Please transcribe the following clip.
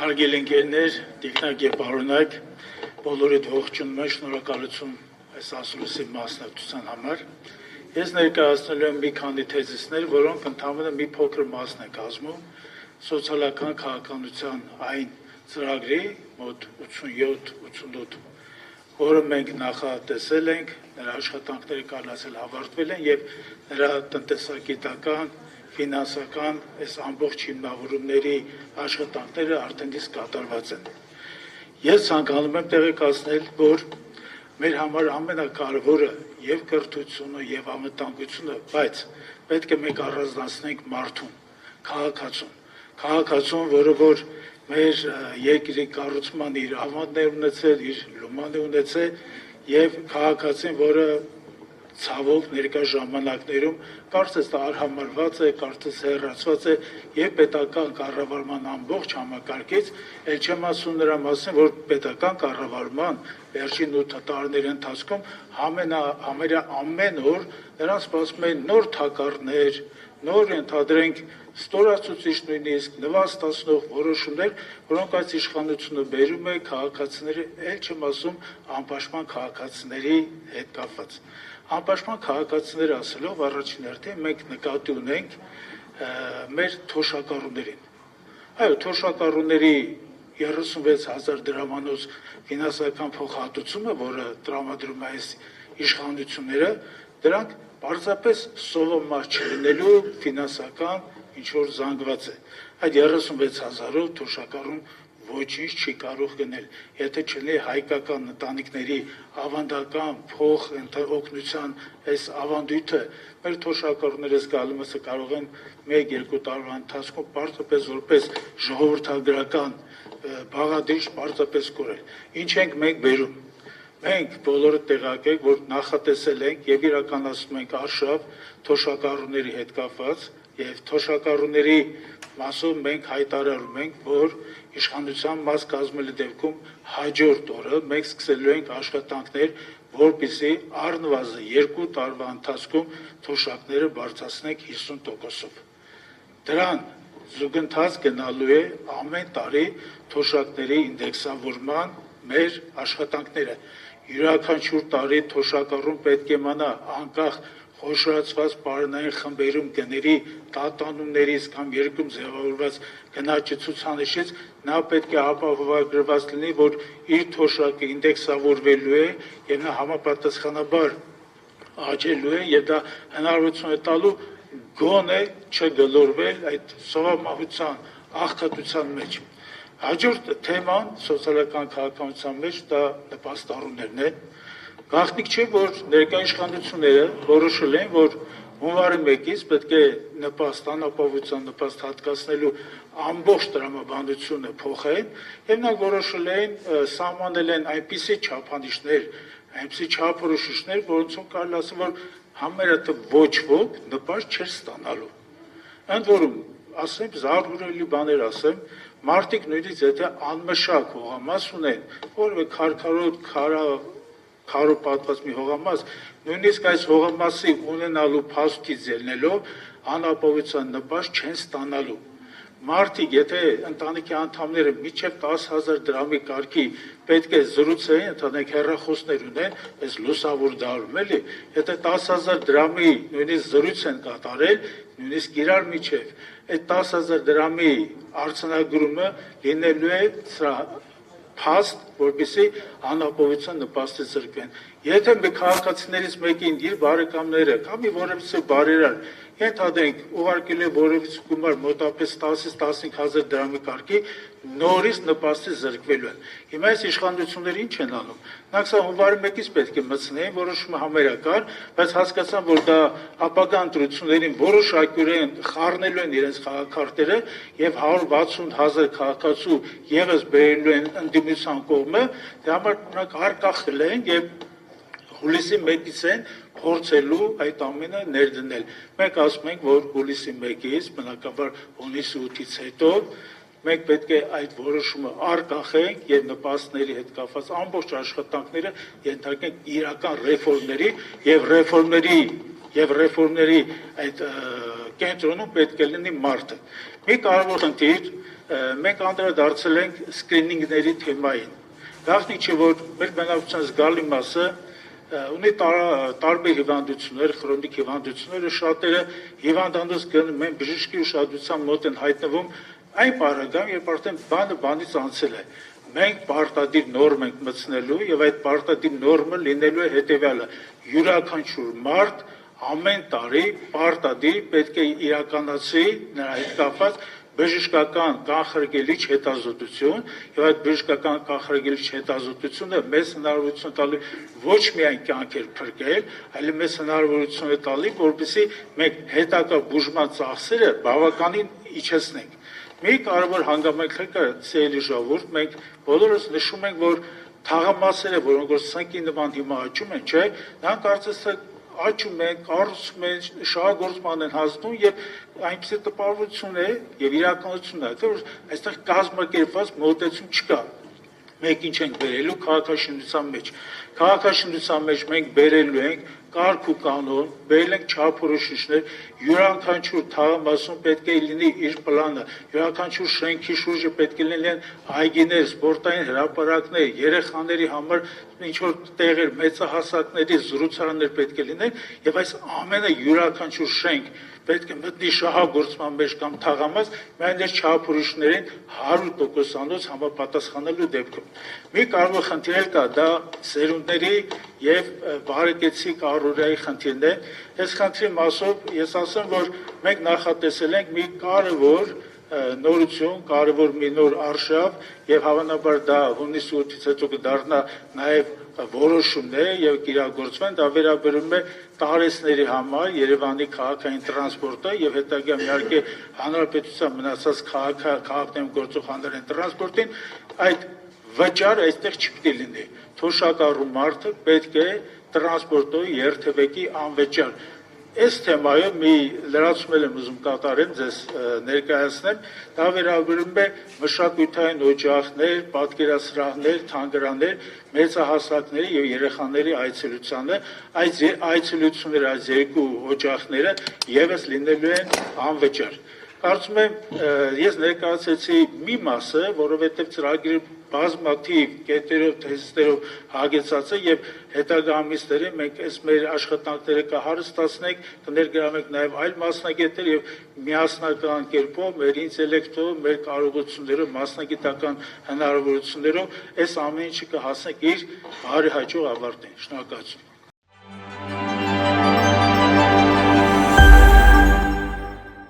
Հարգելի ընկերներ, տիկնակ եւ պարոնակ, բոլորիդ ողջունում եմ, շնորհակալություն այս ասուլիսի մասնակցության համար։ Ես ներկայացնելու եմ մի քանի թեզիսներ, որոնք ընդհանրապես մի փոքր մասն են կազմում սոցիալական քաղաքականության այն ծրագրի մոտ 87-88, որը մենք նախատեսել ենք, նրա աշխատանքները կարողացել ավարտվել են եւ նրա տնտեսագիտական ֆինանսական այս ամբողջ հիմնավորումների աշխատանքները արդեն իսկ կատարված են։ Ես ցանկանում եմ տեղեկացնել, որ մեր համար ամենակարևորը եւ կրթությունը եւ անվտանգությունը, բայց պետք է մենք առանձնացնենք մարդուն, քաղաքացուն, որը որ մեր երկրի կառուցման իր ավանդներ ունեցել, իր լուման ունեցել եւ քաղաքացին, որը ցավոք ներկա ժամանակներում կարծես դա արհամարված է, կարծես հեռացված է եւ պետական կառավարման ամբողջ համակարգից, ել չեմ ասում նրա մասին, որ պետական կառավարման վերջին 8 տարիների ընթացքում համարյա ամեն օր նրանց սպասում են նոր թակարդներ, նոր ընդհանրենք ստորացուցիչ նույնիսկ նվաստացնող որոշումներ, որոնք այս իշխանությունը բերում է քաղաքացիների, ել չեմ ասում անպաշտպան քաղաքացիների հետ կապված։ Անպաշտպան քաղաքացիները ասելով առաջին հերթին մենք նկատի ունենք մեր թոշակառուներին։ Այո, թոշակառուների 36,000 դրամանոց ֆինանսական փոխհատուցումը, որը տրամադրում է այս իշխանությունները, դրանք պարզապես սովորմաս չլինելու ֆինանսական ինչ-որ զանգված է։ Այդ 36,000-ով թոշակառուն ոչինչ չի կարող գնել, եթե չլինի հայկական ընտանիքների ավանդական փող օգնության այս ավանդույթը, մեր թոշակառուները զգալումս կարող են 1-2 տարվա ընթացքում պարզապես որպես ժողովրդագրական բաղադրիչ պարզապես կորել։ Ինչ ենք մենք բերում։ Մենք բոլորը տեղյակ ենք, որ նախատեսել ենք եւ իրականացնում ենք արշավ թոշակառուների հետ կապված եւ թոշակառուների մասով մենք հայտարարում ենք, որ իշխանության մաս կազմելու դեպքում հաջորդ օրը մենք սկսելու ենք աշխատանքներ, որպեսզի առնվազն 2 տարվա ընթացքում թոշակները բարձրացնենք 50%-ով։ Դրան զուգընթաց գնալու է ամեն տարի թոշակների ինդեքսավորման մեր աշխատանքները։ Յուրաքանչյուր տարի թոշակառուն պետք է իմանա անկախ խոշորացված պարոնային խմբերում գների տատանումներից կամ երկում ձևավորված գնաճի ցուցանիշից նա պետք է ապահովագրված լինի, որ իր թոշակը ինդեքսավորվելու է եւ նա համապատասխանաբար աճելու է եւ դա հնարավորություն է տալու գոնե չգլորվել այդ սովամահության աղքատության մեջ։ Հաջորդ թեման սոցիալական քաղաքականության մեջ դա նպաստառուներն են։ Գաղտնիք չէ, որ ներկա իշխանությունները որոշել են, որ հունվարի 1-ից պետք է անապահովության նպաստ հատկացնելու ամբողջ տրամաբանությունը փոխեն, եւ նրանք որոշել են սահմանել են այնպիսի չափանիշներ, այնպիսի չափորոշիչներ, որոնցով կարելի ասել, որ համարյա ոչ ոք նպաստ չէր ստանալու։ Ընդ որում, ասեմ, զարհուրելի բաներ ասեմ, մարդիկ նույնիսկ եթե անմշակ հողամաս ունեն, որևէ քարով պատված մի հողամաս, նույնիսկ այս հողամասի ունենալու փաստից ելնելով անապահովության նպաստ չեն ստանալու։ Մարդիկ, եթե ընտանիքի անդամները մինչև 10,000 դրամի կարգի պետք է զրուցեին, ընդհանրենք հեռախոսներ ունեն, այս լուսավոր դարում էլի, եթե 10,000 դրամի նույնիսկ զրույց են կատարել, նույնիսկ իրար միջև, այդ 10,000 դրամի արձանագրումը լինելու է փաստ, որպեսզի անապահովության նպաստից զրկվեն։ Եթե մի քաղաքացիներից մեկին իր բարեկամները կամ որևէ բարերար ենթադրենք ուղարկել է որևէ գումար մոտավորապես 10-ից 15,000 դրամի կարգի, նորից նպաստից զրկվելու են։ Հիմա այս իշխանությունները ինչ են անում։ Նրանք սա հունվարի 1-ից պետք է մտցնեին, որոշումը համերակար, բայց հասկացան, որ դա ապագա ընտրություններին որոշակյորեն խառնելու են իրենց քաղաքարտերը եւ 160,000 քաղաքացու եւս բերելու են ընդդիմության կողմը, դրա համար նրանք արկախել են եւ հուլիսի 1-ից են փորձելու այդ ամենը ներդնել։ Մենք ասում ենք, որ հուլիսի 1-ից, բնականաբար հունիսի 8-ից հետո մենք պետք է այդ որոշումը արկախենք եւ նպաստների հետ կապված ամբողջ աշխատանքները ենթարկենք իրական ռեֆորմների եւ ռեֆորմների այդ կենտրոնում պետք է լինի մարդը։ Մի կարևոր խնդիր մենք անդրադարձել ենք սկրինինգների թեմային։ Գաղտնի չէ, որ մեր բնակչության զգալի մասը ունի տարբեր հիվանդություններ, քրոնիկ հիվանդությունները, շատերը հիվանդանոց գնում են բժշկի ուշադրության մոտ են հայտնվում այն պարագայում, երբ արդեն բանը բանից անցել է։ Մենք պարտադիր նորմ ենք մտցնելու եւ այդ պարտադիր նորմը լինելու է հետեւյալը. յուրաքանչյուր մարդ ամեն տարի պարտադիր պետք է իրականացի նրա հետ կապված բժշկական կանխարգելիչ հետազոտություն եւ այդ բժշկական կանխարգելիչ հետազոտությունը մեզ հնարավորություն տալու ոչ միայն կյանքեր փրկել, այլ մեզ հնարավորություն է տալի, որպեսզի մենք հետագա բուժման ծախսերը բավականին իջեցնենք։ Մի կարևոր հանգամանք կա ցելի ժողովուրդ, մենք բոլորս նշում ենք, որ թաղամասերը, որոնք որ սնկի նման հիմա աճում են, չէ, նրանք կարծես թե աճում են, կառուցում են, շահագործման են հասնում եւ այնպիսի տպավորություն է եւ իրականությունն է, որ այստեղ կազմակերպված մոտեցում չկա։ Մենք ինչ ենք բերելու քաղաքաշինության մեջ։ Քաղաքաշինության մեջ մենք բերելու ենք կարգ ու կանոն, բերել ենք չափորոշիչներ, յուրաքանչյուր թաղամասում պետք է լինի իր պլանը, յուրաքանչյուր շենքի շուրջը պետք է լինեն այգիներ, սպորտային հրապարակներ, երեխաների համար ինչ որ տեղեր, մեծահասակների զրուցարաններ պետք է լինեն եւ այս ամենը յուրաքանչյուր շենք պետք է մտնի շահագործման մեջ կամ թաղամաս, միայն այս չափորոշիչներին 100%-անոց համապատասխանելու դեպքում։ Մի կարևոր խնդիր կա, դա սերունդների եւ բարեկեցիկ առօրյայի խնդիրն է։ Այս խնդրի մասով ես ասեմ, որ մենք նախատեսել ենք մի կարևոր նորություն, կարևոր մի նոր արշավ եւ հավանաբար դա հունիսի 8-ից հետո կդառնա նաեւ որոշումներ եւ կիրագործվեն, դա վերաբերում է տարեցների համար Երևանի քաղաքային տրանսպորտը եւ հետագա իհարկե հանրապետության մնացած քաղաքներում գործող հանրային տրանսպորտին, այդ վճար այստեղ չպետք է լինի։ Թոշակառու մարդը պետք է տրանսպորտի երթևեկի անվճար։ Այս թեմայով մի լրացում եմ ուզում կատարել ձեզ ներկայացնեմ, դա վերաբերում է մշակութային օջախներ, պատկերասրահներ, թանգարաններ, մեծահասակների եւ երեխաների այցելությանը, այս այցելությունները, այս երկու օջախները եւս լինելու են անվճար։ Կարծում եմ, ես ներկայացեցի մի մասը, որովհետև ծրագիրը բազմաթիվ կետերով, թեզիսներով հագեցած է եւ հետագա ամիսներին մենք այս մեր աշխատանքները կհարստացնենք, կներգրավենք նաեւ այլ մասնագետներ եւ միասնական կերպով մեր ինտելեկտով, մեր կարողություններով, մասնագիտական հնարավորություններով այս ամեն ինչը կհասնենք իր բարեհաջող ավարտին։ Շնորհակալություն։